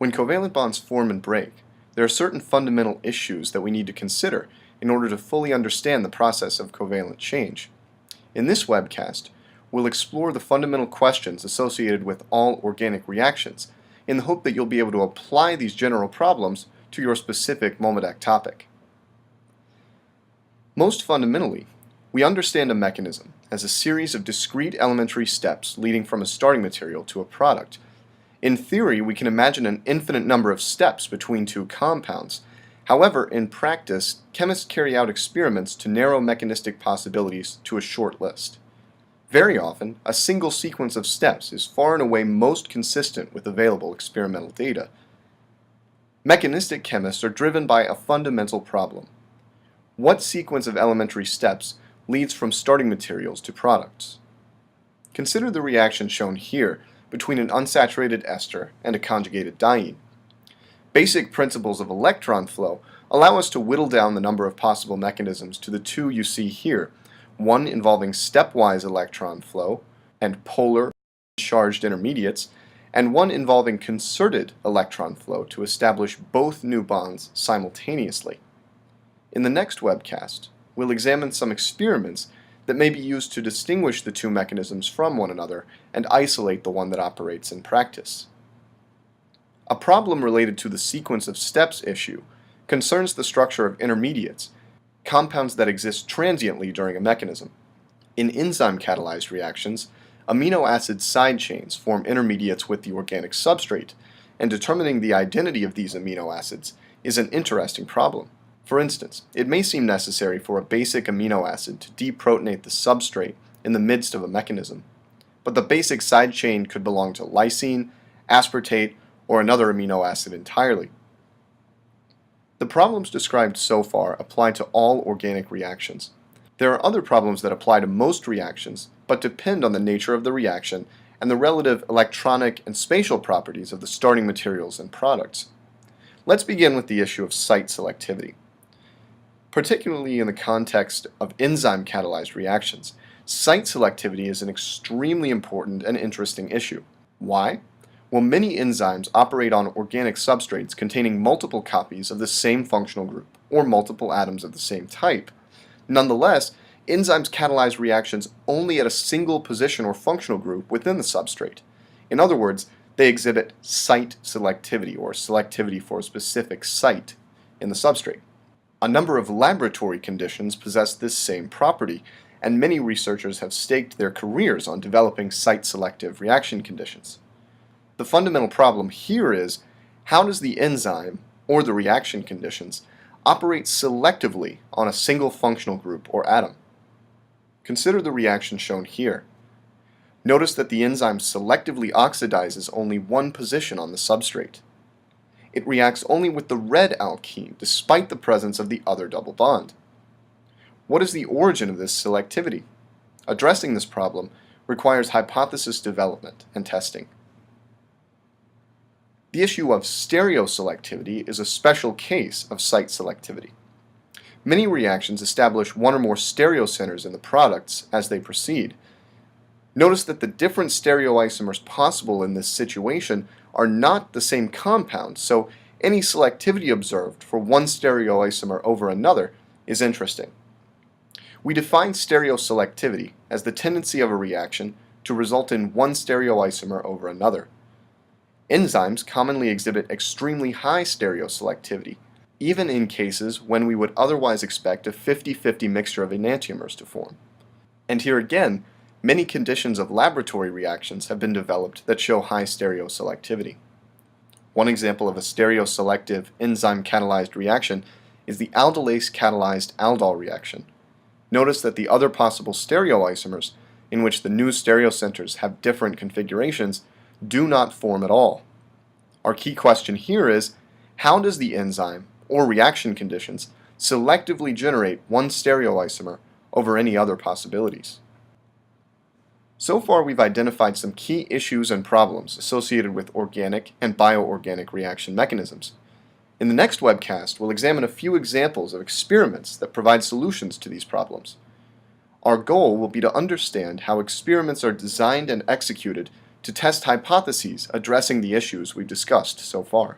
When covalent bonds form and break, there are certain fundamental issues that we need to consider in order to fully understand the process of covalent change. In this webcast, we'll explore the fundamental questions associated with all organic reactions in the hope that you'll be able to apply these general problems to your specific MOMADAC topic. Most fundamentally, we understand a mechanism as a series of discrete elementary steps leading from a starting material to a product. In theory, we can imagine an infinite number of steps between two compounds. However, in practice, chemists carry out experiments to narrow mechanistic possibilities to a short list. Very often, a single sequence of steps is far and away most consistent with available experimental data. Mechanistic chemists are driven by a fundamental problem. What sequence of elementary steps leads from starting materials to products? Consider the reaction shown here between an unsaturated ester and a conjugated diene. Basic principles of electron flow allow us to whittle down the number of possible mechanisms to the two you see here, one involving stepwise electron flow and polar charged intermediates, and one involving concerted electron flow to establish both new bonds simultaneously. In the next webcast, we'll examine some experiments that may be used to distinguish the two mechanisms from one another and isolate the one that operates in practice. A problem related to the sequence of steps issue concerns the structure of intermediates, compounds that exist transiently during a mechanism. In enzyme-catalyzed reactions, amino acid side chains form intermediates with the organic substrate, and determining the identity of these amino acids is an interesting problem. For instance, it may seem necessary for a basic amino acid to deprotonate the substrate in the midst of a mechanism, but the basic side chain could belong to lysine, aspartate, or another amino acid entirely. The problems described so far apply to all organic reactions. There are other problems that apply to most reactions, but depend on the nature of the reaction and the relative electronic and spatial properties of the starting materials and products. Let's begin with the issue of site selectivity. Particularly in the context of enzyme-catalyzed reactions, site selectivity is an extremely important and interesting issue. Why? Well, many enzymes operate on organic substrates containing multiple copies of the same functional group, or multiple atoms of the same type. Nonetheless, enzymes catalyze reactions only at a single position or functional group within the substrate. In other words, they exhibit site selectivity, or selectivity for a specific site in the substrate. A number of laboratory conditions possess this same property, and many researchers have staked their careers on developing site-selective reaction conditions. The fundamental problem here is, how does the enzyme, or the reaction conditions, operate selectively on a single functional group or atom? Consider the reaction shown here. Notice that the enzyme selectively oxidizes only one position on the substrate. It reacts only with the red alkene despite the presence of the other double bond. What is the origin of this selectivity? Addressing this problem requires hypothesis development and testing. The issue of stereoselectivity is a special case of site selectivity. Many reactions establish one or more stereocenters in the products as they proceed. Notice that the different stereoisomers possible in this situation are not the same compound, so any selectivity observed for one stereoisomer over another is interesting. We define stereoselectivity as the tendency of a reaction to result in one stereoisomer over another. Enzymes commonly exhibit extremely high stereoselectivity, even in cases when we would otherwise expect a 50-50 mixture of enantiomers to form. And here again, many conditions of laboratory reactions have been developed that show high stereoselectivity. One example of a stereoselective enzyme-catalyzed reaction is the aldolase-catalyzed aldol reaction. Notice that the other possible stereoisomers, in which the new stereocenters have different configurations, do not form at all. Our key question here is, how does the enzyme, or reaction conditions, selectively generate one stereoisomer over any other possibilities? So far, we've identified some key issues and problems associated with organic and bioorganic reaction mechanisms. In the next webcast, we'll examine a few examples of experiments that provide solutions to these problems. Our goal will be to understand how experiments are designed and executed to test hypotheses addressing the issues we've discussed so far.